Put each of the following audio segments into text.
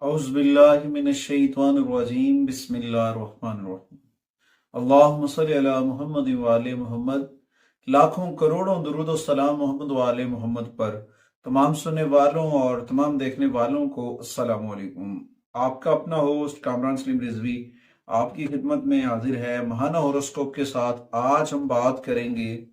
औज़ुबिल्लाहिमिनश्शैतानिर्रजीम बिस्मिल्लाहिर्रहमानिर्रहीम। अल्लाहुम्मा सल्लि अला मुहम्मद व आले मोहम्मद। लाखों करोड़ों दुरूद और सलाम मोहम्मद व आले मोहम्मद पर। तमाम सुनने वालों और तमाम देखने वालों को अस्सलाम वालेकुम। आपका अपना होस्ट कामरान सलीम रिजवी आपकी खिदमत में हाजिर है महाना होरोस्कोप के साथ। आज हम बात करेंगे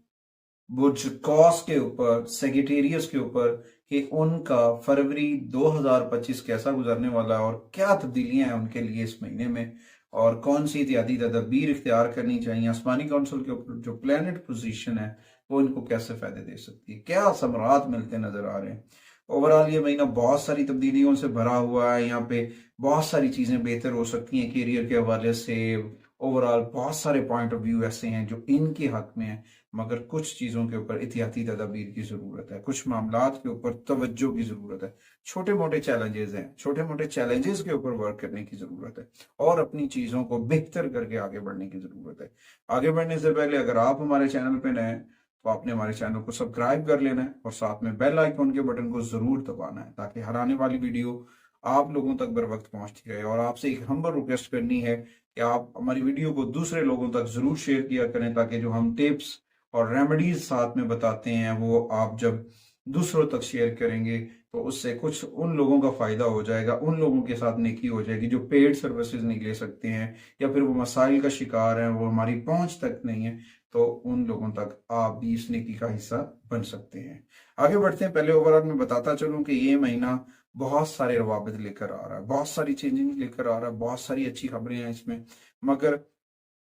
बुर्ज कॉस के ऊपर, सेगिटेरियस के ऊपर, कि उनका फरवरी 2025 कैसा गुजरने वाला है और क्या तब्दीलियां हैं उनके लिए इस महीने में, और कौन सी एहतियाती तदबीर इख्तियार करनी चाहिए। आसमानी काउंसिल के ऊपर जो प्लैनेट पोजीशन है वो इनको कैसे फायदे दे सकती है, क्या असमरात मिलते नजर आ रहे हैं। ओवरऑल ये महीना बहुत सारी तब्दीलियों से भरा हुआ है। यहाँ पे बहुत सारी चीजें बेहतर हो सकती हैं कैरियर के हवाले से। ओवरऑल बहुत सारे पॉइंट ऑफ व्यू ऐसे हैं जो इनके हक में है, मगर कुछ चीज़ों के ऊपर एहतियाती तदाबीर की ज़रूरत है, कुछ मामलात के ऊपर तवज्जो की ज़रूरत है। छोटे मोटे चैलेंजेस हैं, छोटे मोटे चैलेंजेस के ऊपर वर्क करने की ज़रूरत है और अपनी चीज़ों को बेहतर करके आगे बढ़ने की ज़रूरत है। आगे बढ़ने से पहले अगर आप हमारे चैनल पर नए हैं तो आपने हमारे चैनल को सब्सक्राइब कर लेना है और साथ में बेल आइकॉन के बटन को ज़रूर दबाना है ताकि हर आने वाली वीडियो आप लोगों तक बर वक्त पहुंचती रहे। और आपसे एक हम्बल रिक्वेस्ट करनी है कि आप हमारी वीडियो को दूसरे लोगों तक ज़रूर शेयर किया करें ताकि जो हम टिप्स और रेमेडीज साथ में बताते हैं वो आप जब दूसरों तक शेयर करेंगे तो उससे कुछ उन लोगों का फायदा हो जाएगा, उन लोगों के साथ नेकी हो जाएगी जो पेड सर्विसेज नहीं ले सकते हैं या फिर वो मसाइल का शिकार हैं, वो हमारी पहुंच तक नहीं है, तो उन लोगों तक आप भी इस नेकी का हिस्सा बन सकते हैं। आगे बढ़ते हैं। पहले ओवरऑल मैं बताता चलूं कि ये महीना बहुत सारे रवाबित लेकर आ रहा है, बहुत सारी चेंजिंग लेकर आ रहा है, बहुत सारी अच्छी खबरें हैं इसमें, मगर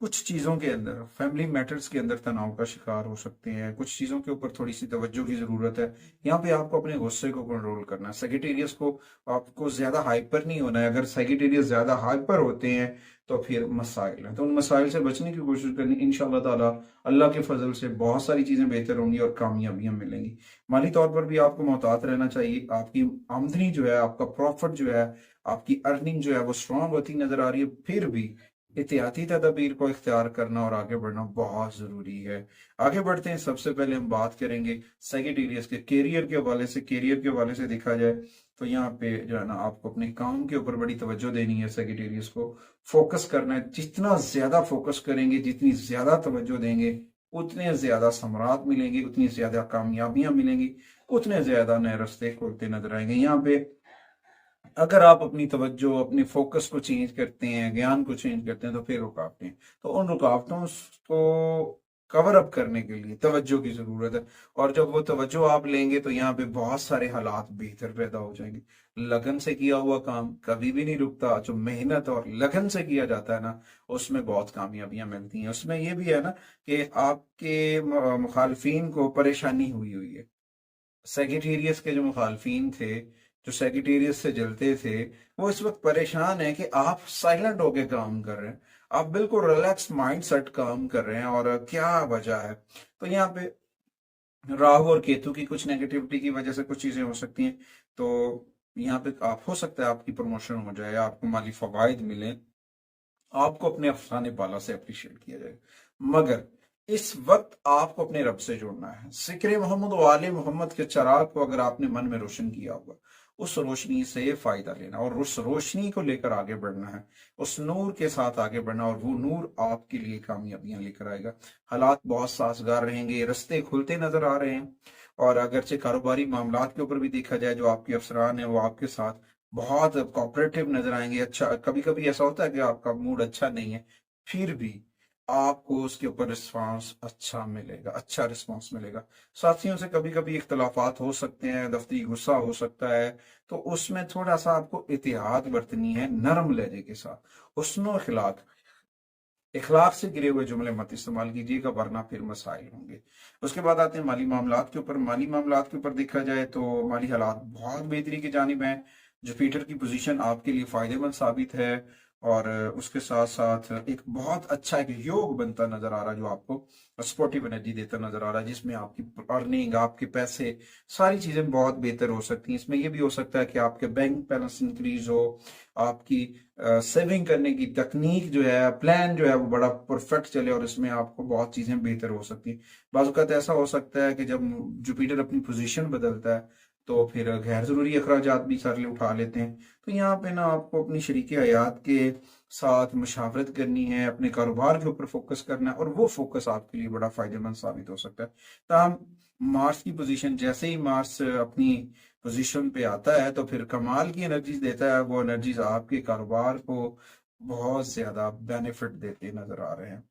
कुछ चीज़ों के अंदर, फैमिली मैटर्स के अंदर तनाव का शिकार हो सकते हैं। कुछ चीज़ों के ऊपर थोड़ी सी तवज्जो की ज़रूरत है। यहाँ पे आपको अपने गुस्से को कंट्रोल करना है। सेगिटेरियस को आपको ज़्यादा हाइपर नहीं होना है। अगर सेगिटेरियस ज़्यादा हाइपर होते हैं तो फिर मसाइल हैं, तो उन मसाइल से बचने की कोशिश करनी। इंशाअल्लाह ताला अल्लाह के फजल से बहुत सारी चीज़ें बेहतर होंगी और कामयाबियां मिलेंगी। माली तौर पर भी आपको मोहतात रहना चाहिए। आपकी आमदनी जो है, आपका प्रॉफिट जो है, आपकी अर्निंग जो है वो स्ट्रांग होती नजर आ रही है। फिर भी एहतियाती तदाबीर को इख्तियार करना और आगे बढ़ना बहुत जरूरी है। आगे बढ़ते हैं। सबसे पहले हम बात करेंगे सेगिटेरियस के कैरियर के हवाले से। कैरियर के हवाले से देखा जाए तो यहाँ पे जो है ना, आपको अपने काम के ऊपर बड़ी तवज्जो देनी है। सेगिटेरियस को फोकस करना है। जितना ज्यादा फोकस करेंगे, जितनी ज्यादा तवज्जो देंगे, उतने ज्यादा समरात मिलेंगे, उतनी ज्यादा कामयाबियां मिलेंगी, उतने ज्यादा नए रास्ते खुलते नजर आएंगे। यहाँ पे अगर आप अपनी तवज्जो, अपने फोकस को चेंज करते हैं, ज्ञान को चेंज करते हैं, तो फिर रुकावटें, तो उन रुकावटों को कवर अप करने के लिए तवज्जो की जरूरत है। और जब वो तवज्जो आप लेंगे तो यहाँ पे बहुत सारे हालात बेहतर पैदा हो जाएंगे। लगन से किया हुआ काम कभी भी नहीं रुकता। जो मेहनत और लगन से किया जाता है ना, उसमें बहुत कामयाबियां मिलती हैं। उसमें ये भी है ना कि आपके मुखालफिन को परेशानी हुई हुई है। सेगिटेरियस के जो मुखालफिन थे, जो सेगिटेरियस से जलते थे, वो इस वक्त परेशान है कि आप साइलेंट होके काम कर रहे हैं, आप बिल्कुल रिलैक्स माइंड सेट काम कर रहे हैं, और क्या वजह है। तो यहाँ पे राहु और केतु की कुछ नेगेटिविटी की वजह से कुछ चीजें हो सकती हैं। तो यहाँ पे आप, हो सकता है आपकी प्रमोशन हो जाए, आपको माली फवाइद मिले, आपको अपने अफसाने बाला से अप्रिशिएट किया जाए, मगर इस वक्त आपको अपने रब से जुड़ना है। जिक्र मोहम्मद वाले मोहम्मद के चराग को अगर आपने मन में रोशन किया होगा, उस रोशनी से फायदा लेना और उस रोशनी को लेकर आगे बढ़ना है, उस नूर के साथ आगे बढ़ना, और वो नूर आपके लिए कामयाबियां लेकर आएगा। हालात बहुत साजगार रहेंगे, रास्ते खुलते नजर आ रहे हैं। और अगरचे कारोबारी मामलात के ऊपर भी देखा जाए, जो आपके अफसरान है वो आपके साथ बहुत कोऑपरेटिव नजर आएंगे। अच्छा, कभी कभी ऐसा होता है कि आपका मूड अच्छा नहीं है, फिर भी आपको उसके ऊपर रिस्पांस अच्छा मिलेगा, अच्छा रिस्पांस मिलेगा। साथियों से कभी कभी इख्तलाफात हो सकते हैं, दफ्तरी गुस्सा हो सकता है, तो उसमें थोड़ा सा आपको एहतियात बरतनी है, नरम लहजे के साथ। हुस्न इखलाक, इखलाक से गिरे हुए जुमले मत इस्तेमाल कीजिएगा, वरना फिर मसाइल होंगे। उसके बाद आते हैं माली मामलात के ऊपर। माली मामलात के ऊपर देखा जाए तो माली हालात बहुत बेहतरी की जानिब हैं। जुपिटर की पोजीशन आपके लिए फायदेमंद साबित है, और उसके साथ साथ एक बहुत अच्छा एक योग बनता नजर आ रहा है, जो आपको सपोर्टिव एनर्जी देता नजर आ रहा है, जिसमें आपकी अर्निंग, आपके पैसे, सारी चीजें बहुत बेहतर हो सकती हैं। इसमें यह भी हो सकता है कि आपके बैंक बैलेंस इंक्रीज हो, आपकी सेविंग करने की तकनीक जो है, प्लान जो है वो बड़ा परफेक्ट चले, और इसमें आपको बहुत चीजें बेहतर हो सकती हैं। बाज़ औक़ात ऐसा हो सकता है कि जब जुपिटर अपनी पोजीशन बदलता है तो फिर गैर ज़रूरी अखराजात भी सारे उठा लेते हैं। तो यहाँ पे ना आपको अपनी शरीक हयात के साथ मशावरत करनी है, अपने कारोबार के ऊपर फोकस करना है, और वो फोकस आपके लिए बड़ा फायदेमंद साबित हो सकता है। ताहम मार्स की पोजीशन, जैसे ही मार्स अपनी पोजीशन पे आता है तो फिर कमाल की एनर्जीज देता है। वो एनर्जीज आपके कारोबार को बहुत ज्यादा बेनिफिट देते नजर आ रहे हैं।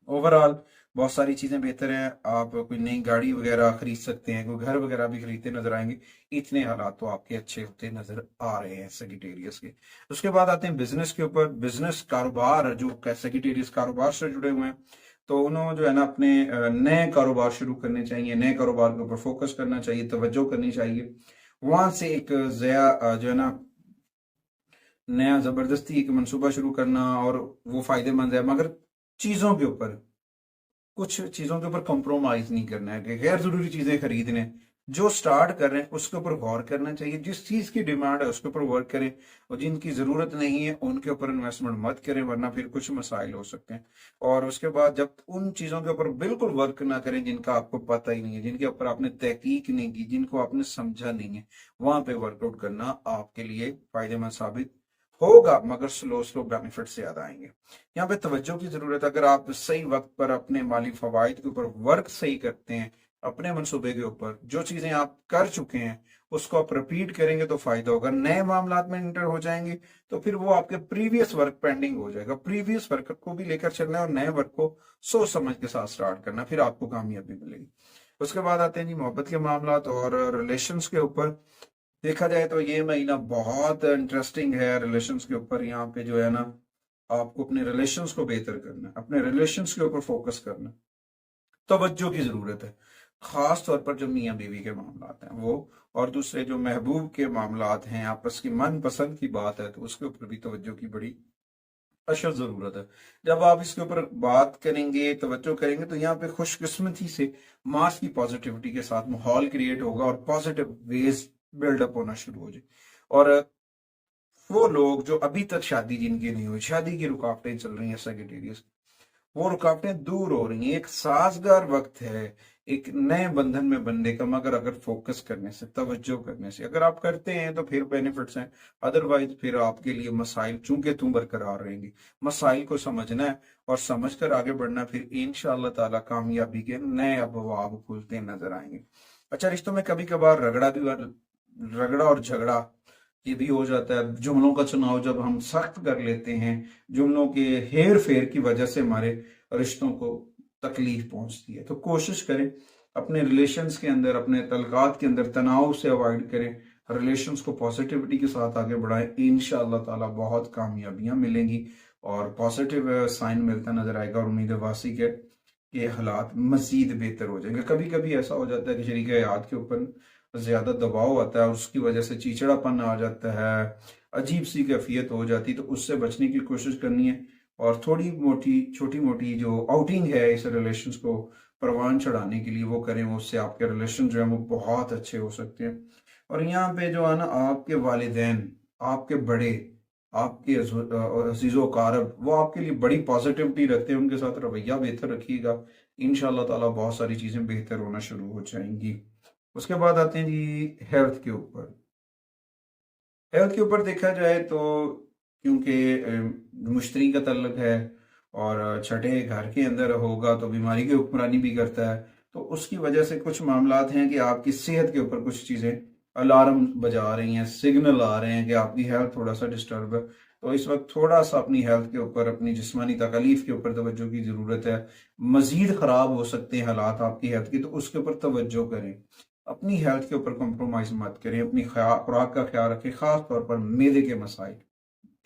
ओवरऑल बहुत सारी चीजें बेहतर हैं। आप कोई नई गाड़ी वगैरह खरीद सकते हैं, कोई घर वगैरह भी खरीदते नजर आएंगे। इतने हालात तो आपके अच्छे होते नजर आ रहे हैं सेगिटेरियस के। उसके बाद आते हैं बिजनेस के ऊपर। बिजनेस कारोबार जो सेगिटेरियस कारोबार से जुड़े हुए हैं, तो उन्होंने जो है ना अपने नए कारोबार शुरू करने चाहिए, नए कारोबार के ऊपर फोकस करना चाहिए, तवज्जो करनी चाहिए। वहां से एक जो है ना नया जबरदस्ती एक मंसूबा शुरू करना, और वो फायदेमंद है, मगर चीजों के ऊपर, कुछ चीजों के ऊपर कॉम्प्रोमाइज नहीं करना है कि गैर जरूरी चीजें खरीदने। जो स्टार्ट कर रहे हैं उसके ऊपर गौर करना चाहिए, जिस चीज की डिमांड है उसके ऊपर वर्क करें, और जिनकी जरूरत नहीं है उनके ऊपर इन्वेस्टमेंट मत करें, वरना फिर कुछ मसाइल हो सकते हैं। और उसके बाद जब उन चीजों के ऊपर बिल्कुल वर्क ना करें जिनका आपको पता ही नहीं है, जिनके ऊपर आपने तहकीक नहीं की, जिनको आपने समझा नहीं है, वहां पे वर्कआउट करना आपके लिए फायदेमंद साबित होगा, मगर स्लो स्लो बेनिफिट से ज्यादा आएंगे। यहाँ पे तवज्जो की जरूरत है। अगर आप सही वक्त पर अपने माली फवाइद के ऊपर वर्क सही करते हैं, अपने मनसूबे के ऊपर जो चीजें आप कर चुके हैं उसको आप रिपीट करेंगे तो फायदा होगा। नए मामला में इंटर हो जाएंगे तो फिर वो आपके प्रीवियस वर्क पेंडिंग हो जाएगा। प्रीवियस वर्क को भी लेकर चलना है और नए वर्क को सोच समझ के साथ स्टार्ट करना, फिर आपको कामयाबी मिलेगी। उसके बाद आते हैं जी मोहब्बत के मामला और रिलेशंस के ऊपर। देखा जाए तो ये महीना बहुत इंटरेस्टिंग है रिलेशंस के ऊपर। यहाँ पे जो है ना आपको अपने रिलेशंस को बेहतर करना है, अपने रिलेशंस के ऊपर फोकस करना है, तवज्जो की जरूरत है। खास तौर पर जो मियाँ बीवी के मामलात हैं वो, और दूसरे जो महबूब के मामलात हैं, आपस की मन पसंद की बात है, तो उसके ऊपर भी तवज्जो की बड़ी अशद जरूरत है। जब आप इसके ऊपर बात करेंगे, तवज्जो करेंगे, तो यहाँ पे खुशकिस्मती से मार्स की पॉजिटिविटी के साथ माहौल क्रिएट होगा और पॉजिटिव वेज बिल्डअप होना शुरू हो जाए। और वो लोग जो अभी तक शादी जिनकी नहीं हुई, शादी की रुकावटें चल रही हैं सेक्रेटेरियस, वो रुकावटें दूर हो रही हैं। एक साजगार वक्त है एक नए बंधन में बनने का, मगर अगर फोकस करने से, तवज्जो करने से अगर आप करते हैं तो फिर बेनिफिट्स हैं। अदरवाइज फिर आपके लिए मसाइल चूंकि तुम बरकरार रहेंगे। मसाइल को समझना है और समझकर आगे बढ़ना, फिर इंशाअल्लाह ताला कामयाबी के नए अबवाब खुलते नजर आएंगे। अच्छा, रिश्तों में कभी कभार रगड़ा और झगड़ा ये भी हो जाता है। जुमलों का चुनाव जब हम सख्त कर लेते हैं, जुमलों के हेर फेर की वजह से हमारे रिश्तों को तकलीफ पहुंचती है। तो कोशिश करें अपने रिलेशंस के अंदर, अपने तलकात के अंदर तनाव से अवॉइड करें, रिलेशंस को पॉजिटिविटी के साथ आगे बढ़ाएं। इंशाअल्लाह ताला बहुत कामयाबियां मिलेंगी और पॉजिटिव साइन मिलता नजर आएगा, और उम्मीद वासी के ये हालात मजीद बेहतर हो जाएंगे। कभी कभी ऐसा हो जाता है कि शरीक हयात के ऊपर ज्यादा दबाव आता है और उसकी वजह से चिड़चिड़ापन आ जाता है, अजीब सी कैफियत हो जाती है, तो उससे बचने की कोशिश करनी है। और थोड़ी मोटी छोटी मोटी जो आउटिंग है इस रिलेशंस को परवान चढ़ाने के लिए वो करें, उससे आपके रिलेशन जो है वो बहुत अच्छे हो सकते हैं। और यहाँ पे जो है ना आपके वालिदैन, आपके बड़े, आपके अजीजो कारब, वो आपके लिए बड़ी पॉजिटिविटी रखते हैं, उनके साथ रवैया बेहतर रखिएगा। इंशाल्लाह ताला बहुत सारी चीजें बेहतर होना शुरू हो जाएंगी। उसके बाद आते हैं जी हेल्थ के ऊपर। हेल्थ के ऊपर देखा जाए तो क्योंकि मुश्तरी का तल्लक है और छठे घर के अंदर होगा तो बीमारी की हुक्मरानी भी करता है, तो उसकी वजह से कुछ मामलात हैं कि आपकी सेहत के ऊपर कुछ चीज़ें अलार्म बजा रही हैं, सिग्नल आ रहे हैं कि आपकी हेल्थ थोड़ा सा डिस्टर्ब है। तो इस वक्त थोड़ा सा अपनी हेल्थ के ऊपर, अपनी जिस्मानी तकलीफ के ऊपर तवज्जो की ज़रूरत है। मजीद ख़राब हो सकते हैं हालात आपकी हेल्थ की, तो उसके ऊपर तवज्जो करें। अपनी हेल्थ के ऊपर कॉम्प्रोमाइज मत करें, अपनी खुराक का ख्याल रखें, खास तौर पर मैदे के मसाइल,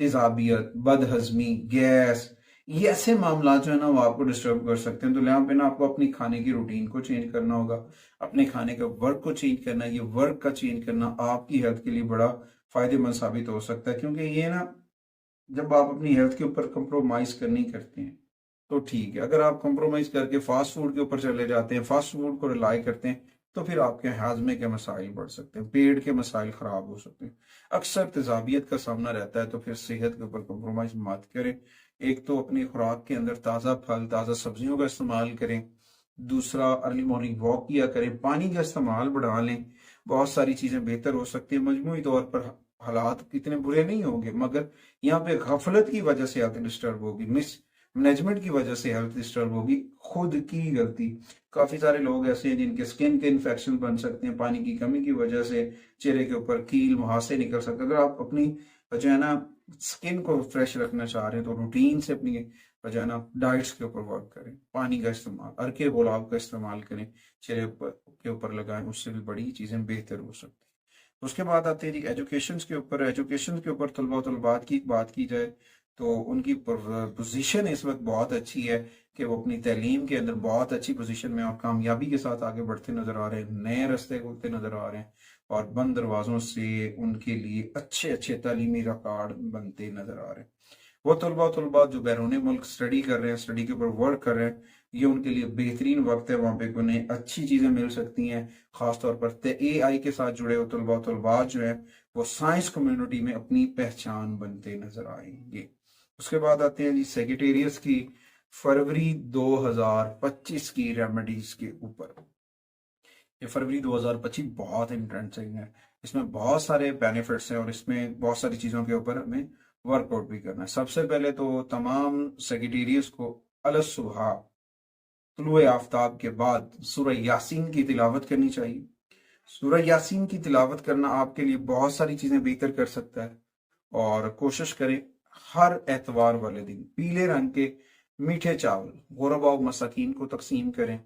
तेजाबियत, बदहजमी, गैस, ये ऐसे मामला जो है ना वो आपको डिस्टर्ब कर सकते हैं। तो यहाँ पे ना आपको अपनी खाने की रूटीन को चेंज करना होगा, अपने खाने का वर्क को चेंज करना है। ये वर्क का चेंज करना आपकी हेल्थ के लिए बड़ा फायदेमंद साबित हो सकता है, क्योंकि ये ना जब आप अपनी हेल्थ के ऊपर कंप्रोमाइज करनी करते हैं तो ठीक है। अगर आप कंप्रोमाइज करके फास्ट फूड के ऊपर चले जाते हैं, फास्ट फूड को रिलाई करते हैं, तो फिर आपके हाजमे के मसाइल बढ़ सकते हैं, पेट के मसाइल खराब हो सकते हैं, अक्सर तेजाबियत का सामना रहता है। तो फिर सेहत के ऊपर कंप्रोमाइज मत करें। एक तो अपनी खुराक के अंदर ताज़ा फल, ताज़ा सब्जियों का इस्तेमाल करें। दूसरा, अर्ली मॉर्निंग वॉक किया करें, पानी का इस्तेमाल बढ़ा लें। बहुत सारी चीजें बेहतर हो सकती है। मजमूई तौर पर हालात इतने बुरे नहीं होंगे, मगर यहाँ पे गफलत की वजह से हेल्थ डिस्टर्ब होगी, मिस मैनेजमेंट की वजह से हेल्थ डिस्टर्ब होगी, खुद की गलती। काफी सारे लोग ऐसे हैं जिनके स्किन के इन्फेक्शन बन सकते हैं पानी की कमी की वजह से, चेहरे के ऊपर कील मुहासे निकल सकते हैं। अगर आप अपनी जो है ना स्किन को फ्रेश रखना चाह रहे हैं तो रूटीन से अपनी जो है ना डाइट्स के ऊपर वर्क करें, पानी का इस्तेमाल, अर्के गुलाब का इस्तेमाल करें, चेहरे के ऊपर लगाएं, उससे भी बड़ी चीजें बेहतर हो सकती हैं। उसके बाद आते हैं जी एजुकेशन के ऊपर। एजुकेशन के ऊपर तलबा तलबात की बात की जाए तो उनकी पोजीशन इस वक्त बहुत अच्छी है कि वो अपनी तालीम के अंदर बहुत अच्छी पोजीशन में और कामयाबी के साथ आगे बढ़ते नजर आ रहे हैं, नए रास्ते खुलते नजर आ रहे हैं और बंद दरवाजों से उनके लिए अच्छे अच्छे तालीमी रिकॉर्ड बनते नजर आ रहे हैं। वो तलबा जो बैरून मुल्क स्टडी कर रहे हैं, स्टडी के ऊपर वर्क कर रहे हैं, ये उनके लिए बेहतरीन वक्त है। वहां पे उन्हें अच्छी चीजें मिल सकती हैं। खासतौर पर AI के साथ जुड़े हुए तलबा जो है वो साइंस कम्युनिटी में अपनी पहचान बनते नजर आएंगे। उसके बाद आते हैं जी सेक्रेटेरियट्स की फरवरी 2025 की रेमेडीज के ऊपर। ये फरवरी 2025 बहुत इंटरेस्टिंग है, इसमें बहुत सारे बेनिफिट्स हैं और इसमें बहुत सारी चीजों के ऊपर हमें वर्कआउट भी करना है। सबसे पहले तो तमाम सेक्रेटेरियट्स को अलग सुबह तुलुए आफ्ताब के बाद सूरह यासीन की तिलावत करनी चाहिए। सूरह यासीन की तिलावत करना आपके लिए बहुत सारी चीजें बेहतर कर सकता है और कोशिश करें हर एतवार वाले दिन पीले रंग के मीठे चावल गुरबा और मसाकीन को तकसीम करें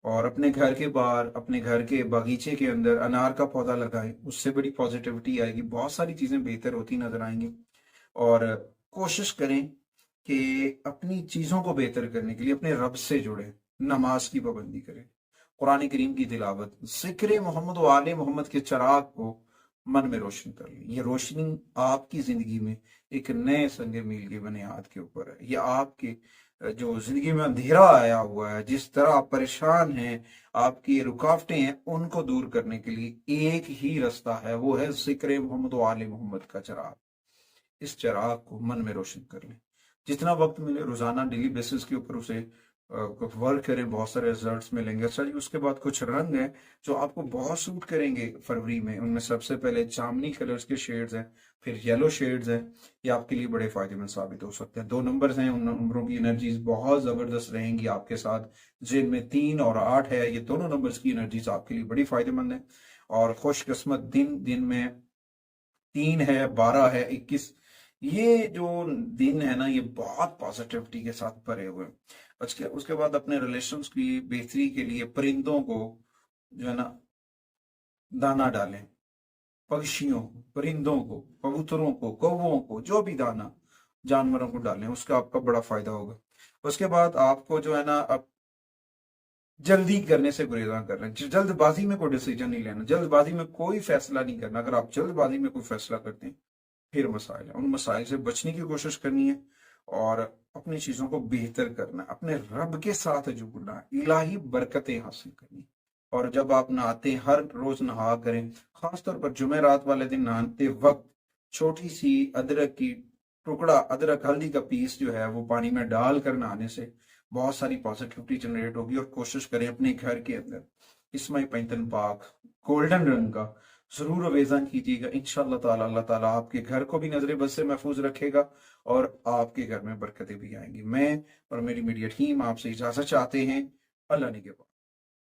और अपने घर के बाहर, अपने घर के बगीचे के अंदर अनार का पौधा लगाएं, उससे बड़ी पॉजिटिविटी आएगी, बहुत सारी चीजें बेहतर होती नजर आएंगी। और कोशिश करें कि अपनी चीजों को बेहतर करने के लिए अपने रब से जुड़े, नमाज की पाबंदी करें, कुरान करीम की तिलावत, जिक्र मोहम्मद व आले मोहम्मद के चिराग को मन में रोशन कर लें। ये रोशनी आपकी जिंदगी में एक नए संगे मील की बुनियाद के ऊपर है। ये आपके जो जिंदगी में अंधेरा आया हुआ है, जिस तरह आप परेशान हैं, आपकी रुकावटें हैं, उनको दूर करने के लिए एक ही रास्ता है, वो है जिक्र मोहम्मद व आले मोहम्मद का चिराग। इस चिराग को मन में रोशन कर लें, जितना वक्त मिले रोजाना डेली बेसिस के ऊपर उसे वर्क करें, बहुत सारे रिजल्ट्स मिलेंगे। अच्छा जी, उसके बाद कुछ रंग हैं जो आपको बहुत सूट करेंगे फरवरी में। उनमें सबसे पहले जामनी कलर्स के शेड्स हैं, फिर येलो शेड्स हैं। ये आपके लिए बड़े फायदेमंद साबित हो सकते हैं। 2 नंबर्स हैं, उन नंबरों की एनर्जीज बहुत जबरदस्त रहेंगी आपके साथ, जिनमें 3 और 8 है। ये दोनों नंबर्स की एनर्जीज आपके लिए बड़ी फायदेमंद है। और खुशकिस्मत दिन में 3 है, 12 है, 21, ये जो दिन है ना, ये बहुत पॉजिटिविटी के साथ भरे हुए हैं। उसके बाद अपने रिलेशंस की बेहतरी के लिए परिंदों को जो है ना दाना डालें, पक्षियों को, परिंदों को, कबूतरों को, कौवों को, जो भी दाना जानवरों को डालें, उसका आपका बड़ा फायदा होगा। उसके बाद आपको जो है ना अब जल्दी करने से गुरेजा कर रहे हैं, जल्दबाजी में कोई डिसीजन नहीं लेना, जल्दबाजी में कोई फैसला नहीं करना। अगर आप जल्दबाजी में कोई फैसला करते हैं फिर मसाइल है, उन मसाइल से बचने की कोशिश करनी है और अपनी चीजों को बेहतर करना, अपने रब के साथ जुड़ना, इलाही बरकतें हासिल करनी। और जब आप नहाते हैं हर रोज नहा करें, खासतौर पर जुमेरात वाले दिन नहाते वक्त छोटी सी अदरक की टुकड़ा, अदरक हल्दी का पीस जो है वो पानी में डाल कर नहाने से बहुत सारी पॉजिटिविटी जनरेट होगी। और कोशिश करें अपने घर के अंदर इसमाई पैंतन पाक गोल्डन रंग का जरूर अवेजन कीजिएगा। इंशाअल्लाह ताला अल्लाह ताला आपके घर को भी नजर बद से महफूज रखेगा और आपके घर में बरकतें भी आएंगी। मैं और मेरी मीडिया टीम आपसे इजाजत चाहते हैं। अल्लाह ने के बाद।